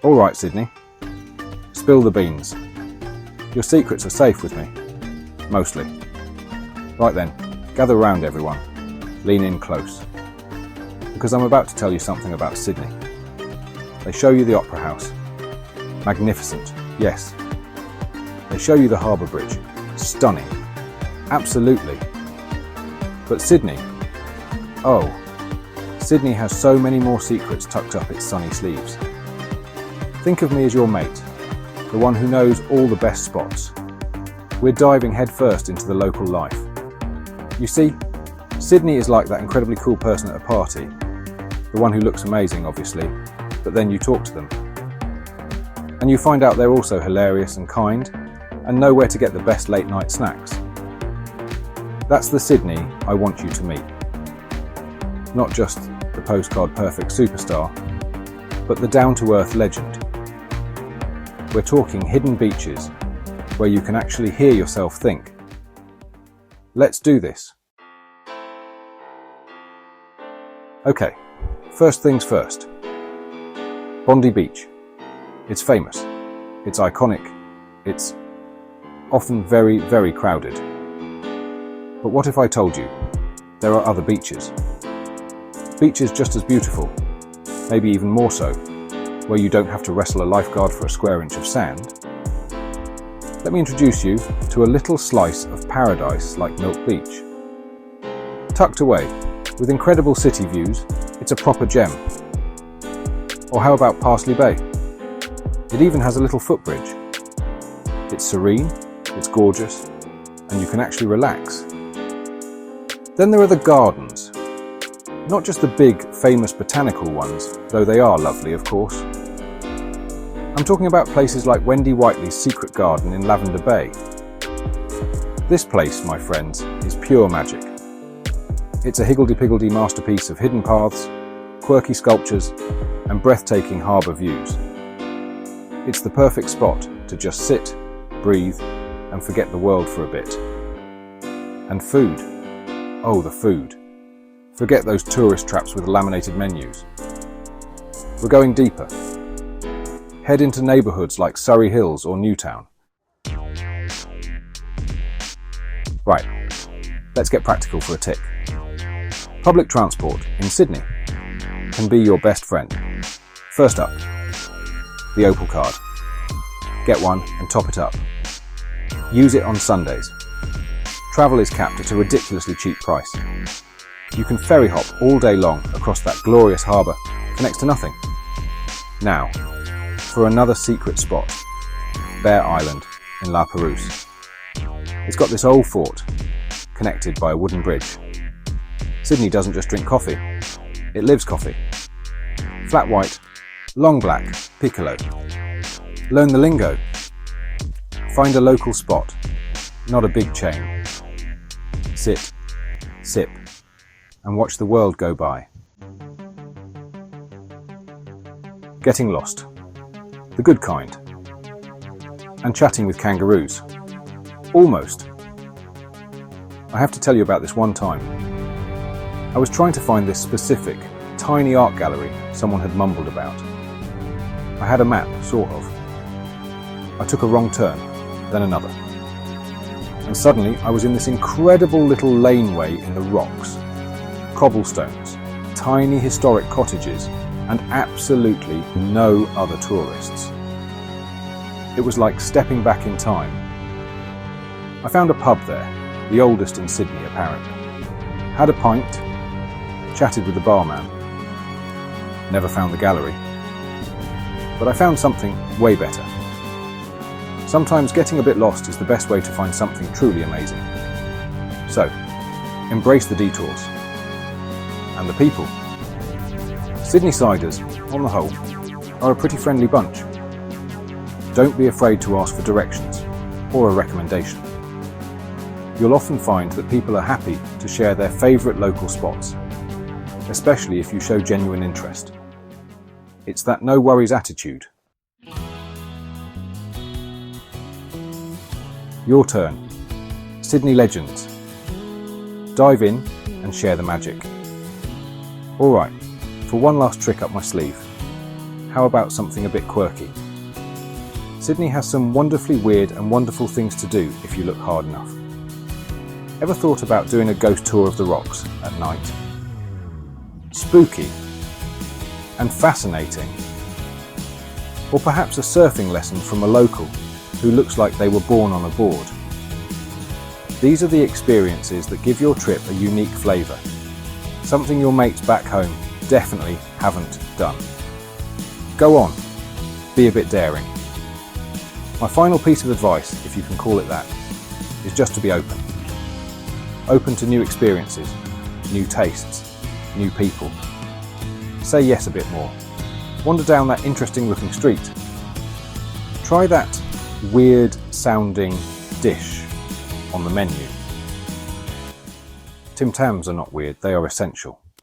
All right, Sydney. Spill the beans. Your secrets are safe with me. Mostly. Right then, gather round everyone. Lean in close. Because I'm about to tell you something about Sydney. They show you the Opera House. Magnificent, yes. They show you the Harbour Bridge. Stunning. Absolutely. But Sydney, oh, Sydney has so many more secrets tucked up its sunny sleeves. Think of me as your mate, the one who knows all the best spots. We're diving headfirst into the local life. You see, Sydney is like that incredibly cool person at a party, the one who looks amazing, obviously, but then you talk to them. And you find out they're also hilarious and kind, and know where to get the best late night snacks. That's the Sydney I want you to meet. Not just the postcard perfect superstar, but the down-to-earth legend. We're talking hidden beaches where you can actually hear yourself think. Let's do this. Okay, first things first. Bondi Beach. It's famous, it's iconic, it's often very, very crowded. But what if I told you there are other beaches? Beaches just as beautiful, maybe even more so, where you don't have to wrestle a lifeguard for a square inch of sand. Let me introduce you to a little slice of paradise like Milk Beach. Tucked away, with incredible city views, it's a proper gem. Or how about Parsley Bay? It even has a little footbridge. It's serene, it's gorgeous, and you can actually relax. Then there are the gardens. Not just the big, famous botanical ones, though they are lovely, of course. I'm talking about places like Wendy Whiteley's secret garden in Lavender Bay. This place, my friends, is pure magic. It's a higgledy-piggledy masterpiece of hidden paths, quirky sculptures, and breathtaking harbour views. It's the perfect spot to just sit, breathe, and forget the world for a bit. And food. Oh, the food. Forget those tourist traps with laminated menus. We're going deeper. Head into neighbourhoods like Surrey Hills or Newtown. Right, let's get practical for a tick. Public transport in Sydney can be your best friend. First up, the Opal card. Get one and top it up. Use it on Sundays. Travel is capped at a ridiculously cheap price. You can ferry hop all day long across that glorious harbour for next to nothing. Now, for another secret spot, Bear Island in La Perouse. It's got this old fort, connected by a wooden bridge. Sydney doesn't just drink coffee, it lives coffee. Flat white, long black, piccolo. Learn the lingo. Find a local spot, not a big chain. Sit, sip, and watch the world go by. Getting lost, the good kind, and chatting with kangaroos. Almost. I have to tell you about this one time. I was trying to find this specific, tiny art gallery someone had mumbled about. I had a map, sort of. I took a wrong turn, then another. And suddenly I was in this incredible little laneway in the rocks. Cobblestones, tiny historic cottages, and absolutely no other tourists. It was like stepping back in time. I found a pub there, the oldest in Sydney apparently. Had a pint, chatted with the barman. Never found the gallery. But I found something way better. Sometimes getting a bit lost is the best way to find something truly amazing. So, embrace the detours. And the people. Sydney-siders, on the whole, are a pretty friendly bunch. Don't be afraid to ask for directions or a recommendation. You'll often find that people are happy to share their favourite local spots, especially if you show genuine interest. It's that no worries attitude. Your turn. Sydney Legends. Dive in and share the magic. Alright, for one last trick up my sleeve. How about something a bit quirky? Sydney has some wonderfully weird and wonderful things to do if you look hard enough. Ever thought about doing a ghost tour of the rocks at night? Spooky and fascinating. Or perhaps a surfing lesson from a local who looks like they were born on a board. These are the experiences that give your trip a unique flavour, something your mates back home definitely haven't done. Go on, be a bit daring. My final piece of advice, if you can call it that, is just to be open. Open to new experiences, new tastes, new people. Say yes a bit more. Wander down that interesting looking street. Try that weird sounding dish on the menu. Tim Tams are not weird, they are essential.